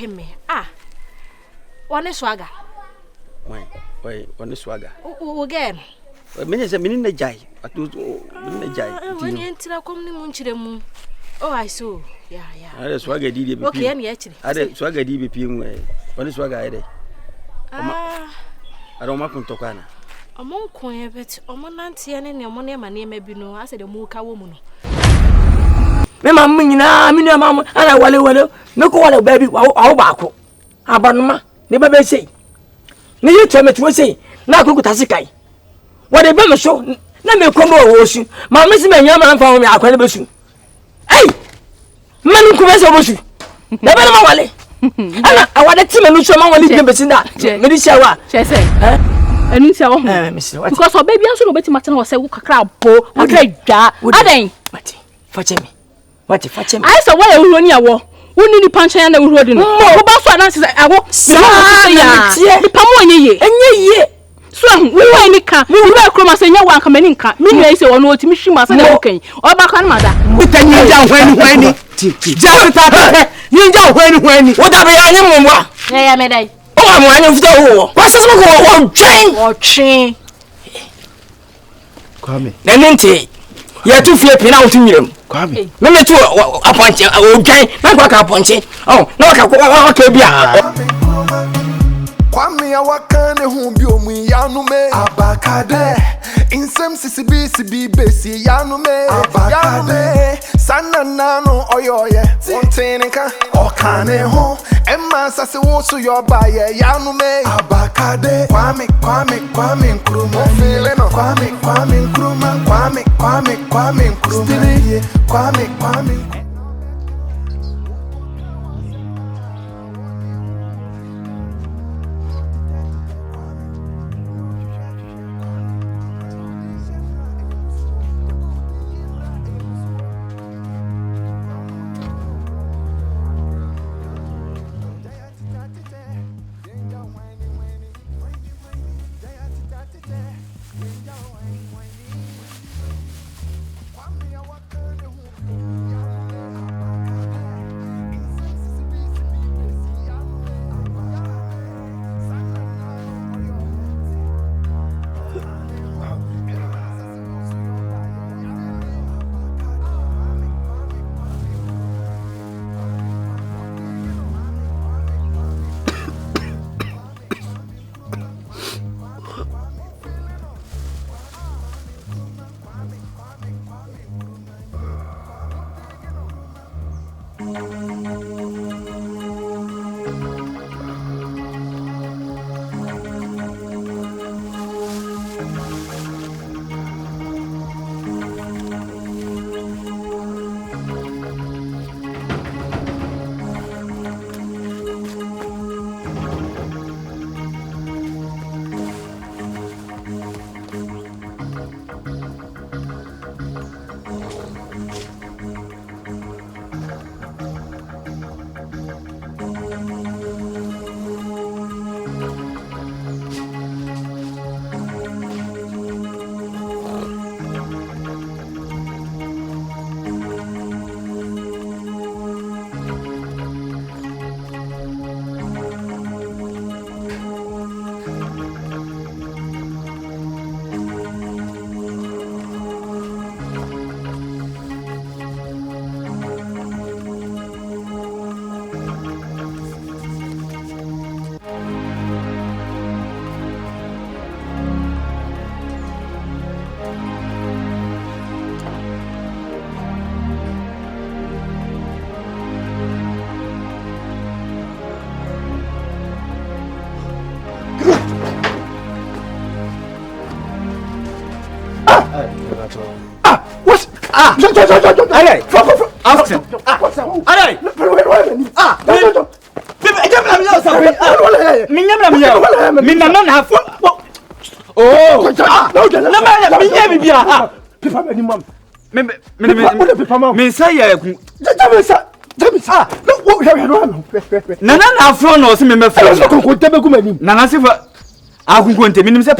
peme. Ah. One swagger. Why, one swagger. Again. Many say meaning the jai. Atuu meaning jai. When you enter a coming munchiremu. Oh, I saw. Yeah. I had swagger DB. Okay, and actually. I had swagger DB. One swagger I did. I don't want to talk. Among coin, but Omonanti and your money, my name may be no. I said a Muka woman. Mamma, Mamma, and I will no call a baby. Our barco. Abanma, never may say. Near to me to say, now go to Tasikai. What a bummer show. Let me come over ocean. My Miss Manyaman found me a credible. Hey! Man who comes over you. Never know Wally. I want a team and show my one in that. Medisha, she said, and you say, oh, because our baby also bet Martin was a crowd, poor, okay, Adane. Fetch me. What if fetch me? I saw what I will run your war. Who need the punch and the road in? Oh, about finances, I walk. The Pamoni, and ye. So, we were in the car. We were Nkrumah saying, you want coming in car. Me, say, one to me, she must be okay. Or back on mother. Who can you down when you don't when whatever I am. Yeah, Meday. Oh, I'm one of the war. What's this one? Train. Kwame. Then, you are too flipping out in you. Kwame. Let me to a point. Okay, not what I point. Oh, no, I can't be. Kwame awakane humbio mu yanu me abakade insem CCB besi yanu me abakade sana nano oyoye wontenka okane ho emma sase wo so yo baye yanu me abakade Kwame Nkrumah fele no Kwame Nkrumah Kwame Nkrumah Kwame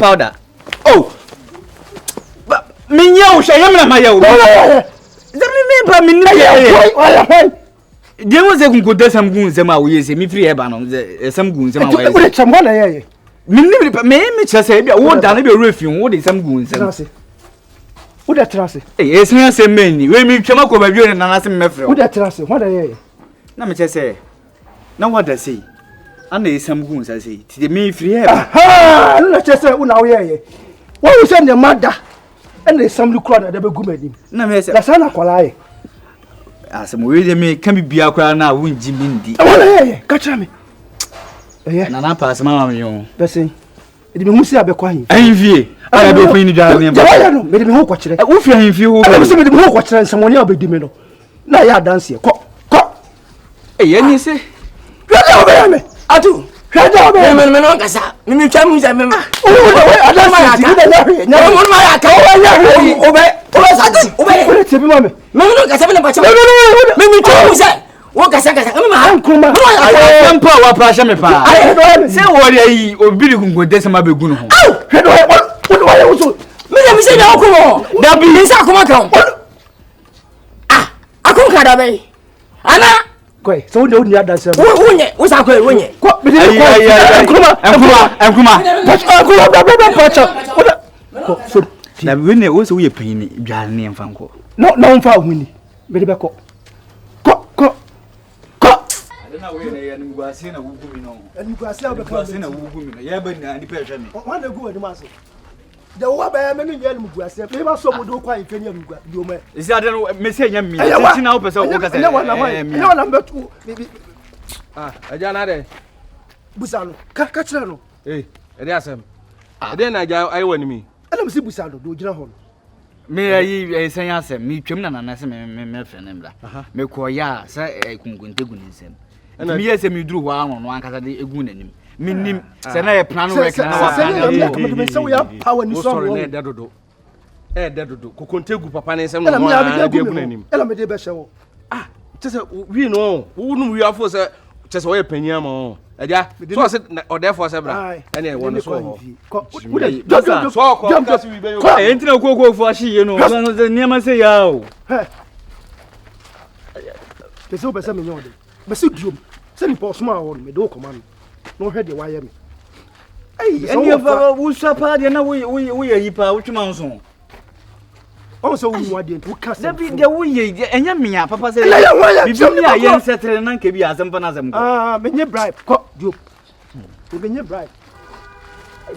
powder. Oh, Minya, Shayam, my own. Dem was a good some goons and my ways, me free ebano, some goons and my ways. Someone I me just say, I won't done a refuse, what is some goons and say. Who that trust? Yes, me say many. We me chama ko ba bi na na sem mefre. Who that trust? What I na me say. Na what I say. Ana some goons I say. Ti me free here. Ah, na say una we here. What we send the mother and the some look na dey be gu madim. Na me say. Na sana kwala ye. Asem we dey me kan bibia kwara na won ji mi ndi. Wala ye, catch me. Eh. Na na pass mama me yo. Person. Edi me hu si abekwa hin. Ahimfie. Ara be kwin ni dwa ne ba. Ya no, me de me hu kwa kire. Wo fi ahimfie ho. Me se me de me hu kwa kire nsamoni abedi me no. Na ya dance ko. Ni se. Hwede obe me. Atuu. Hwede obe me no nkasa. Me twam nza me. O dance ti de na hwe. Na mo ma ya ka o ya hwe. Obe sati. Obe te bi ma me. Me no nkasa me na ba cha. Me twam nza. Wo kasa kasa. Me ma Nkrumah. Ayi tempo wa pa sha me pa. Se wo re yi obiri kungonde sama begu no ho. Hwede o so. Me say na okumo. Da bi nsa akoma kan. Akon ka da be. Ana Koi, so we need that sir. Wonye, we say koi wonye. Ko be dey ko. Nkrumah. Ko so. Na we ne wo so we pan ni dware ne mfa nko. No mfa huni. Be dey be ko. Ko. Na we ne ya ni guase na wugu mi no. Ni guase o be ka. Guase na wugu mi no. Ya ba ni andi pe hwe mi. Wan na gu ani maso. The wa ba me ni ya ni guase. Me ba so mo do kwa ife ni am guase. Di o me. Isi ade no me se nya mi. Se na wo pese wo ka se. Ne wa na betu. Agya na de. Busa no. Ka kire no. E de asem. E de na agya ayi wani mi. Ana me se busa no do gina ho no. Me ayi sen asem mi twem na na se me fe ne mra. Me ko ya se kungunte gu nsem. Mi yese mi duru ho anwo no ankasa de egu nanim. Minim se na ye plan work na wa plan na. Me se we have power ni so. Sorry na de dodo. De dodo. Kokonte gu papa ne nsem no mo a de egu nanim. Ela me de be hye wo. Chese we no. Wo no we afo se chese wo ye panyia ma. Agya. So se odefo se bra. Ene wo no so ho. Jump we be yo. Entina kokofo ahye no. Niam se ya o. Pese wo pese me nyo de. Be se duom. Se ni po sma wo me do command. No hwe de wire me. Eni eva wo sapa de na wo ye yipa wo twema nso. On so wo ade ntu ka se. Dabi de wo ye enya mia papa se. Bibi mi aye nsetre na nka bi azem pa na azem ko. Me nye bribe ko duom. Me nye bribe.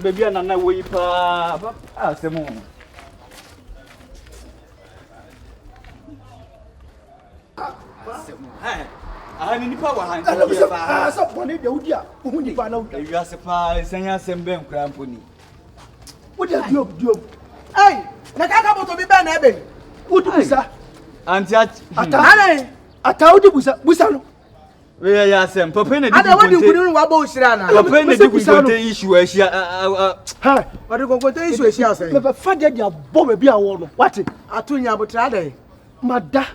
Baby na wo yipa asemo. Ni nipa wa han. So boni de wudi a wo nipa na wudi. Ewi asepa senya sembe nkra mponi. Wudi duom. Hey, na kaka boto bi be na ebe. Wudi busa. Anti ata wudi busa no. We ya asem papa na di. Ada wadi kunu wa bo usira na. Papa na di kunte issue ahia. Ha, wadi konkote issue ahia say. Me fa de dia bo be bia wo no. What? Atuu nya botra dey. Mada.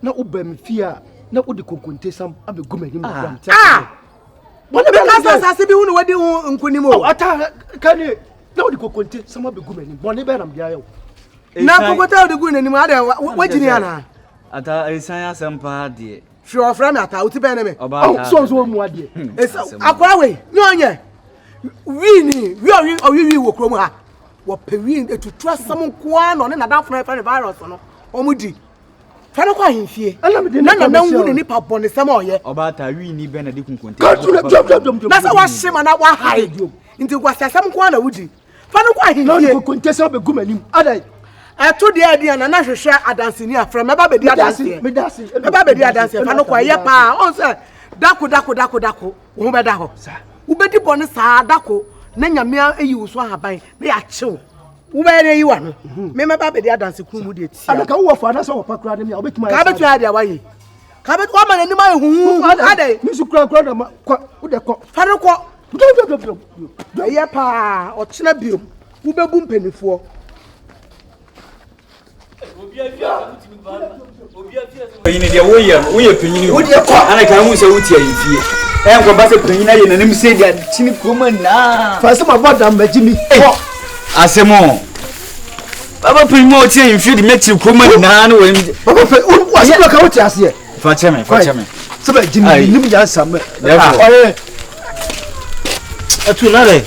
Na ubam fia na udi konkonte sam abegu manim gram. Bone be kasa sase bi hu no wadi hu nkunim o. Ata kane na udi konkonte sam abegu manim. Bone be nam dia yo. Na konkote udi gu nanim ada wajini ana. Ata esan asempa de. Sure from ata uti be na me. So mu ade. Akwa we nyonye. Wi wo krom ha. Wo pewi etutu asam nko ano ne nadafo na virus no. Omudi. Fana kwa himfie. Na hu ne nipa bone sem oye. Obata wi ni be na de kunkonte. Na sa wa shema na wa hide. Nti kwa sasam nko na wudi. Fana kwa himfie. Na konkonte sem be gu manim. Adai. Atuu de adi na hwehwe adanseni afra meba be di adanse. Meba be di adanse fana kwa ye pa. On say dako. Wo be da ho. Wo be di bone sa dako. Na nyame eyi wo so ahaban. Na ya chew. Wo be re yi wa no. Me meba be di adanse ku mu de ti. Abeka wo fa na so wo pakura de me obetuma. Ka betu ade awaye. Ka betu wa ma ni ma hu. Ade. Mi su kura da ma wo de ko. Fana ko. Ye pa o chena biom. Wo be bu mpanifo. Panyini de wo ye panyini wo de ko ana ka hu se wo ti ayifie enko ba se panyina ye nanim se dia chini kroma na fa se ma boda magimi asemo baba panyimo o ti ayifie de meti kroma na na wo baba pe wo se ka wo ti ase Facheme. Sebe Jimmy nim ya sam. Atuu na le.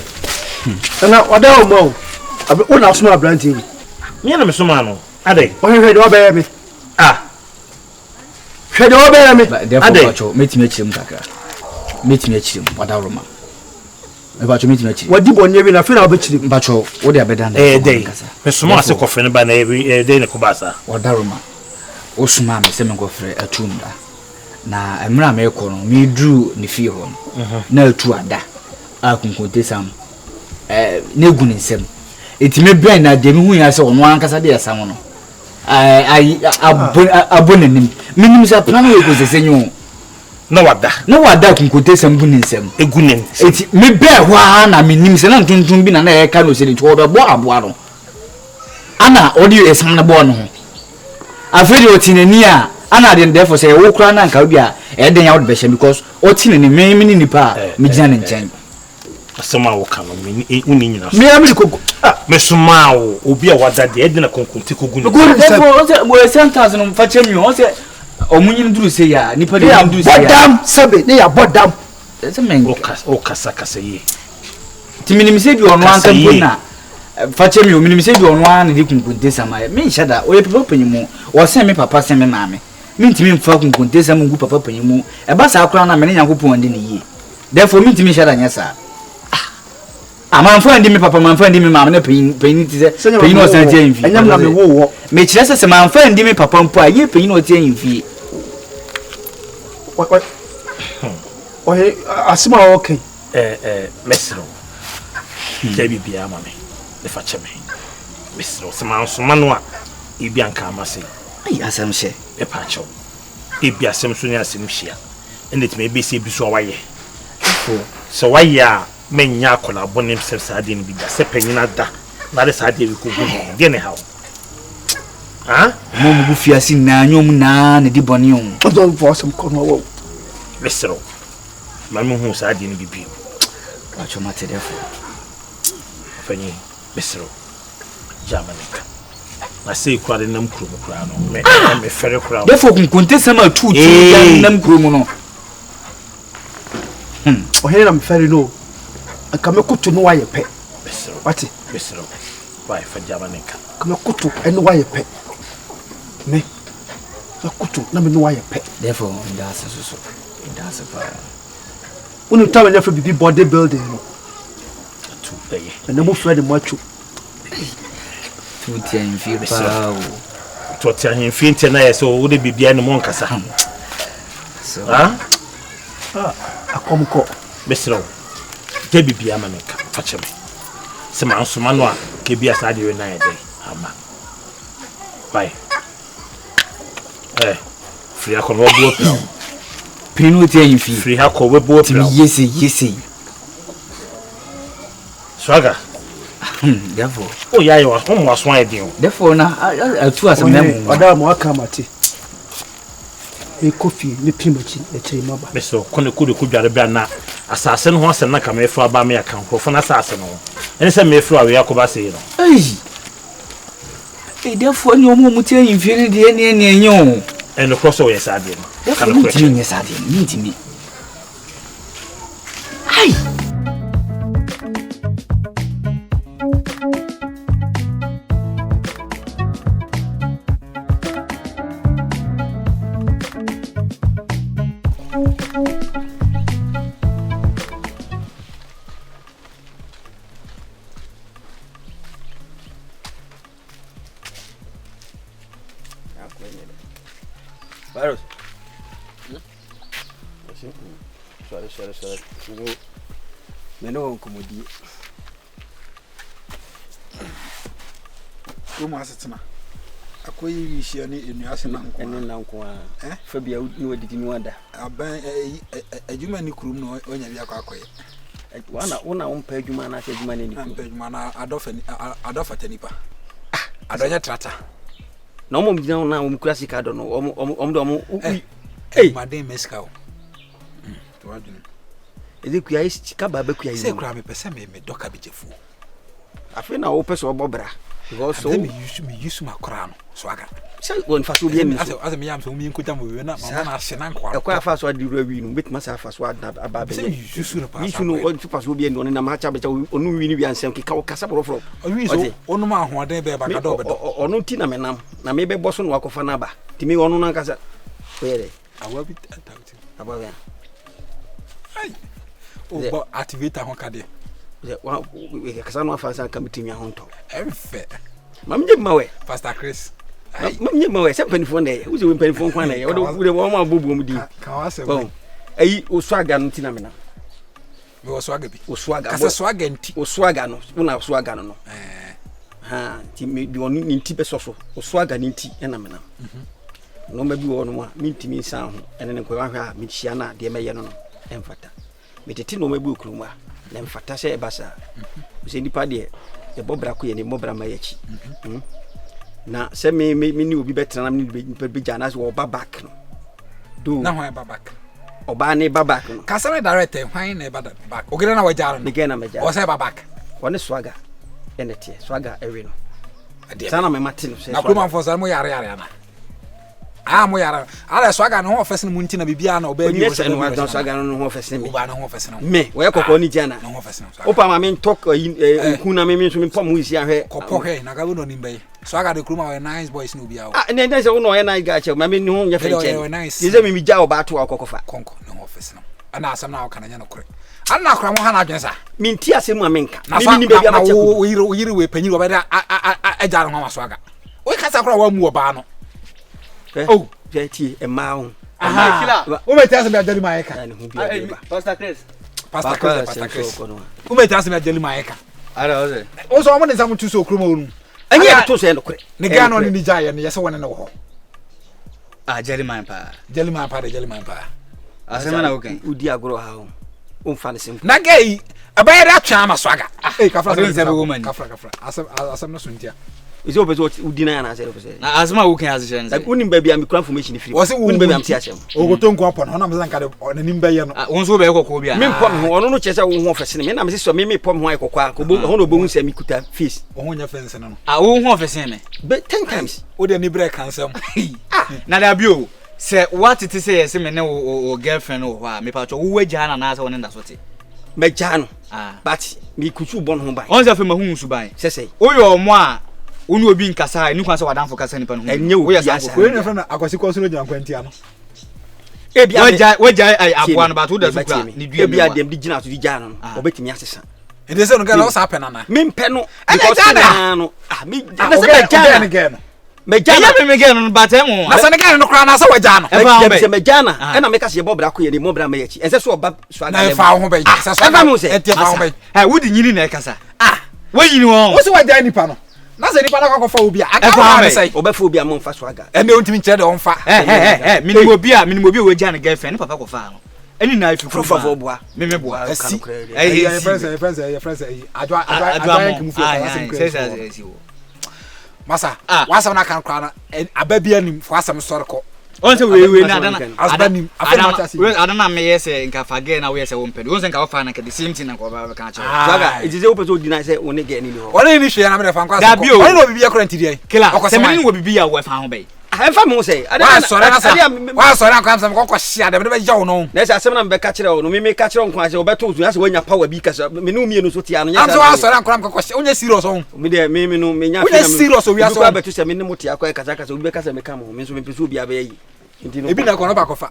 Na oda o mo. Abi o na so ma branti. Me na me so ma no. Ade. O hwe de obeye me. Hwe de obeye me. Ade. Metime chirim kakra. Metime chirim wadaroma. Bacho metime chirim. Wadi bonye bi na fe na obechirim. Bacho wo de abeda na. Dey. Me so ma se kofre ne ba na every day ne ko basa. Wadaroma. O suma me se me kofre Atuu nda. Na emra me ko no me dru ne fie ho no. Na Atuu ada. Akunkunte sam. Na egu ne nsem. Etime brain na de me hu ya se ono ankasa de yasa no. Abonenim. Minim sa plan we ko sesenyo. Na wada kunkunte sam bu ne nsem. Egu ne. Eti me be hwa na minim se na ntuntum bi na e ka no se ni to be bo aboa no. Ana odi esam na bo no ho. Afedi otinani a ana de therefore say wo kura na nka bi a e den ya wo be hye because otinani me ni nipa me gina ne nchen. Asema wo kan me uni nyina so. Me amiri kogo. Me suma wo obi a wada de e de na konkunti kogu ne. Therefore wo sentence no fa chemi o say omunyin duru say ya nipa de duru say ya. Bodam sabe ne ya bodam. Ese men o kasa ye. Timinim say bi ono anka na fa chemi o minim say bi ono an de kunkunte sama me nhyada o ye papa panyimu wo say me papa say me maame. Me ntimi mfa kunkunte sama ngu papa panyimu e ba sa akura na me ne Nyankopon de ne yi. Therefore me ntimi nhyada nya sa. Amanfo ndi me papa manfo ndi me mama na peyin ti se peyin o san tie nfi enyam na me wo me kire se manfo ndi me papa mpo a ye peyin o tie nfi ohe asima okay mesro kebi bia mama me fa cheme mesro se mansoma no a ebi anka amase ai asam hye e pa cho ebi asem so ni asem hia endet me ebi se ebi so waye so waye a menya kola bonem se saade ni bi da se panyina da na de saade bi ko gu de ne hawo mo mu fiasi na nyom na ne di boni on don for some kono wo mesro mamu hu saade ni bi bi wa choma te defo fanyi mesro jamanika na sei kwa de nam kuro kura no me fere kura defo kunkunte sama Atuu ti nam kuro mu no ohe na me fere no kame kutu no waye pe wati besro why fa jamanika kame kutu eno waye pe me na kutu na me no waye pe therefore ndasa so ndasa pa unu tawe nya fa bibi body building no Atuu dey na mo fere mo atwu tu ti en fi pa o to ti an fi nte na ye so wo de bibia ne mo nkasa so akomko besro kebi bia manika facheme se mansoma no a kebi asade we na yede ama bye free akọ no bo pla pinu ti en fi free akọ we bo pla yesi swaga therefore o ya yo o mo aso ayedin therefore na Atuu asem na mu oda mo aka mate e kofi ne pimachi e chimaba beso kono kudu kudware bia na asase no ho asem na ka me fro aba me aka nko fo na asase no ene se me fro awe yakoba sei no therefore ni omo mutie yimfie ne de ne enyo ene cross o yes ade no kana ko ti nyesa ade ni ntimi ai Virus. Sorry. Meno komodi. Como asetima. Akoyi wishia ni enu ase na nko. Enu na nko a. Fa bia ni wadidi ni wada. Aban adwuma ni kurum no onya bia akoye. Una umpa adwuma na adwuma ni umpa adwuma na adofa tanipa. Adonya trata. Na omo mjina na omkura sika do no omo madem meska o. To wadun. Ede kuya sika ba ba kuya yi. Se kura me pese me doka bijefu. Afi na wo pese obobra. Because so me use makora no so aga. say won fa so bi ni as me am so mi nkuta mo we na mama na hye na nkwa e kwa fa so adi wi no bit ma sa fa so aba be ni susuru pa so no on fa so bi ni na ma cha be cha onu wi ni wi ansem kika wo kasa borofro wi so onu ma ahoden be ba ka do be do onu ti na menam na me be boso no akofa na ba ti me onu na kasa were awa bi tauti aba be ai o bo activate ho ka de wa kasa no afa sa ka mitimi ho nto enfe mamje mawe Pastor Chris mamje mawe se panifo na ye uze panifo kwa na ye wo ma bobu mu di ka wa se bon ayi oswaga no ti na menam me oswaga bi oswaga kasa swaga nti oswaga no una oswaga no ha ti me bi onu ni nti be soso oswaga ni nti na menam no ma bi wo no ma mintimi san ho ene ne ko wa hwa mi hia na de meye no no emfata metete no ma bi okuruma na emfata se ebasa se nipa de e bobra ko ye ni mobra ma yachi na se me ni obi betra na me be jana se wo babak no do na hwan babak oba ne babak no kasa me direct hwan na babak ogere na wajaro ne gena me jara o se babak woni swaga ene tie swaga ewe no sana me matino se na kuma mfosa mo yare na mo yara ala swaga no ho fese no munti na bibia na oba bi wo se no wa swaga no ho fese me oba no ho fese no me wo ye kokko ni jana no ho fese no opa ma me ntok nkuna me so me pom hu isi ahwe kopo he na ga no nimbe swaga de Nkrumah we nice boys no bia ne se wo no ye na ga che ma me ni ho nya fe che ye ze me mi ja oba to akokofa konko no ho fese no ana asam na wakana nya no kore ana kora mo ha na adwen sa minti asem amenka me ni be bia ma che wo yiri we panyi wo be da ajaro ho swaga we kasa kora wa mu oba no oh jeti e maun kila o me tiase me ajali maeka Pastor Chris o me tiase me ajali maeka ara oze o so mo ne samu tu so Nkrumah onu anya to se no kure ne ga no ni jaye ne yese wona ne wo jali man pa jali man pa asema na oken udi agoro ha o mfa ne simple na gai abaya da twa ma swaga kafra asem no suntia is open so udi na na say na asema oken asese like unim ba bia me kura information free unim ba bia am ti asem o go to nko apon ho na me zanka de na nim ba ye no won so be kokko bia me pom ho ono no chese wo ho ofese ne me na me so me pom ho akokko akobo ho no bohu se me kuta fees wo ho nya fence no wo ho ofese me be 10 times o de ni break cancel na da bio se what it is say me ne o girlfriend o ho a me pa cho wo wagya na na se won nda so te me gya no but me kutu bon ho ban on se fe mahu su ban sese o yo mo a onu obi nkasa ni kwan se wadanfo kasa ni pa no enye wo ya sa we ne fa na akwasi ko so no gyan kwantia no e bia wagya aboa no ba to da su kwa ni dua bia dem di gina to di gya no obetimi asesa e de se no gala o sa pena na me mpe no because no me na se me gya na again me gya ya me gya no batemo na se ne gya no kra na se wagya no e se me gya na e na me ka se bobra ko ye ni mobra ma yachi ense so oba swaga na fa ho ba yi se swaga e te fa ho ba yi wodi nyini na e kasa we yini won wo se wagya nipa no na se nipa na kwa fa obi aka fa say obefa obi am fa swaga e me ontimi kire de on fa minimo obi we gya na girlfriend papa ko fa no eni na ifi fa fo boa me boa eh friends adwa kimu fi say masa wasa na kan kra na ababia nim fo asem sori ko on se we na adana me yese nka fage na we yese wo mpede on se nka wo fa na the same thing na ko ba ka cha swaga it is open so deny say one get ni ho one ni hwe na me fa kwa so one no bibia kra ntidi kila se me ni wo bibia wo fa ho bai fa mo say wa sori na kwa am ko hia de be jaw no na say asem na me ka kire wo no me ka kire nkwa say obeto ozu ase wanya power bi kasa me no mienu so tia no nya am so wa sori na kwa am ko hia onya serious on me de me no me nya onya serious o wi aso beto say me ne mo tia kwa kasa obi be kasa me ka mo me so me peso obi abe yi ebi na ko no ba ko fa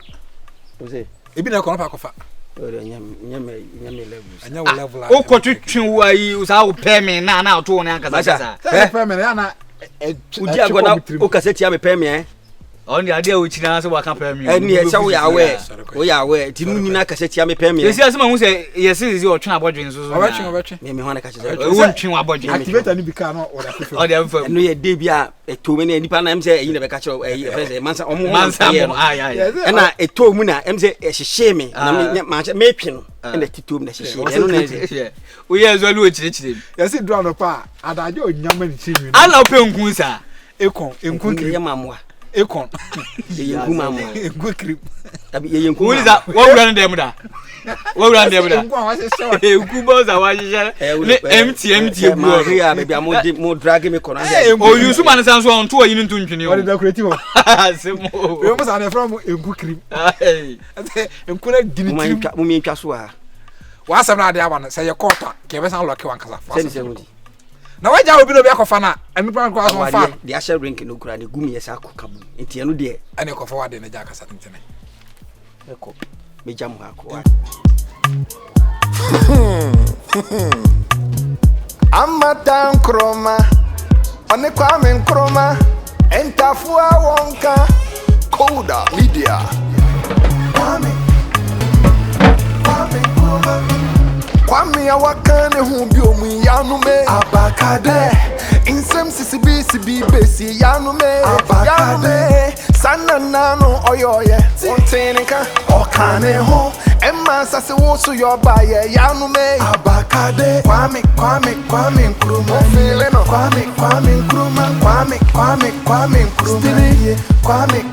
o say ebi na ko no ba ko fa nya me levels anya level o ko twetwe wo ayi o sa wo pe me na to ne ankasa pe me na udi agona o kasa tia me pe me on the idea which na so wa kan pe me eni e say we awe ti nu nyina kasa tia me pe me yesi asema hu say yesi o twen abodwen so obetwen me ho na kasa won twen abodwen activator ni bi ka no o da fam no ye dey bia eto me na nipa na em say eyi na be ka kire e mansa omo na eto mu na em say hyehye me na me twe no na tito mu na hyehye no na o ye zo lu o chire yesi draw no pa adaje onyama ni chimi ala pe nkun sa ekon enkun kire mamwa Ekon. Ye Nkrumah mo. Egu krip. Tabi ye Nkrumah. Who is that? What we run them da? What we run them da? Nkrumah za wa jije. Empty egu. Maria baby mo drag me kono. Oh you so man san so on to yin ntu ntwene o. What the creative? Semo. We must have from egu krip. Nkuna dini trim. Mo mi ntwa so a. Wa asem na ade aba say ye kota. Ke be san lock wankasa. Send na waja obi no be akofa na enipa nko aso fa de ashe rank no kura ne gumi yesa akokabu enti eno de ene ko fa wade na ja kasa tentene eko me jam ha ko Amata Nkrumah one Kwame Nkrumah entafua wonka KODA media Kwame Nkrumah Kwame awakane hu bi omu yanu me abakade insem CCB besi yanu me abakade sana nano oyoye ontenika okane ho emma sase wo so yobaye yanu me abakade Kwame Nkrumah feel no Kwame Nkrumah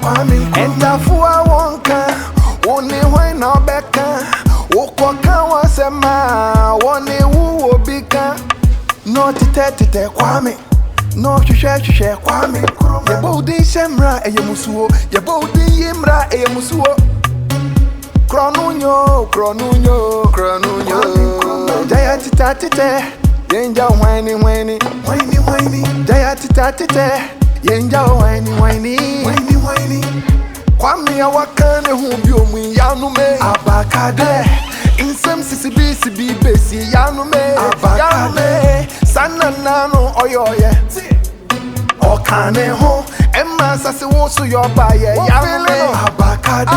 Kwame entafuwa wonka woni hwe na obeka Wokoka wasema wone wu obika no tete Kwame no hwehwe Kwame Nkrumah ye bodi shemra eyemusuo ye bodi yimra eyemusuo kronunyo daya tete yenja whiny daya tete yenja whiny Kwame awakane hu bi omu yanu me abakade insem CCB besi yanu me sana nano oyoye okane ho emma sase wo so yobaye yanu me abakade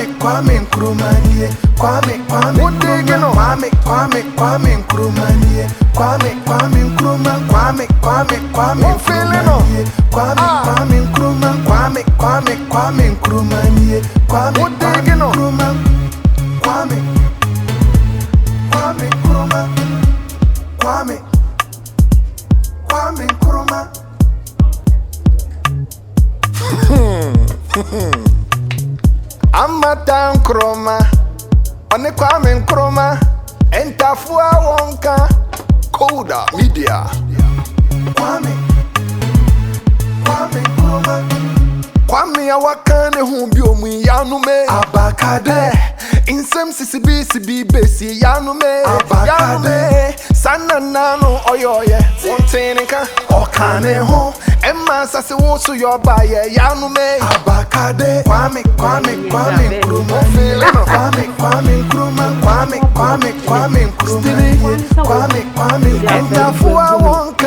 Kwame Nkrumah nie Kwame Nkrumah nie Kwame Nkrumah nie Kwame Nkrumah nie Kwame Nkrumah Amata Nkrumah one Kwame Nkrumah entafua wonka KODA media Kwame Nkrumah Kwame awakane hu bi omu yanu me abakade insem CCB besi yanu me sana nano oyoye ontenika okane ho emma sase wo so yobaye yanu me abakade Kwame Nkrumah feel no Kwame Nkrumah entafuwa wonka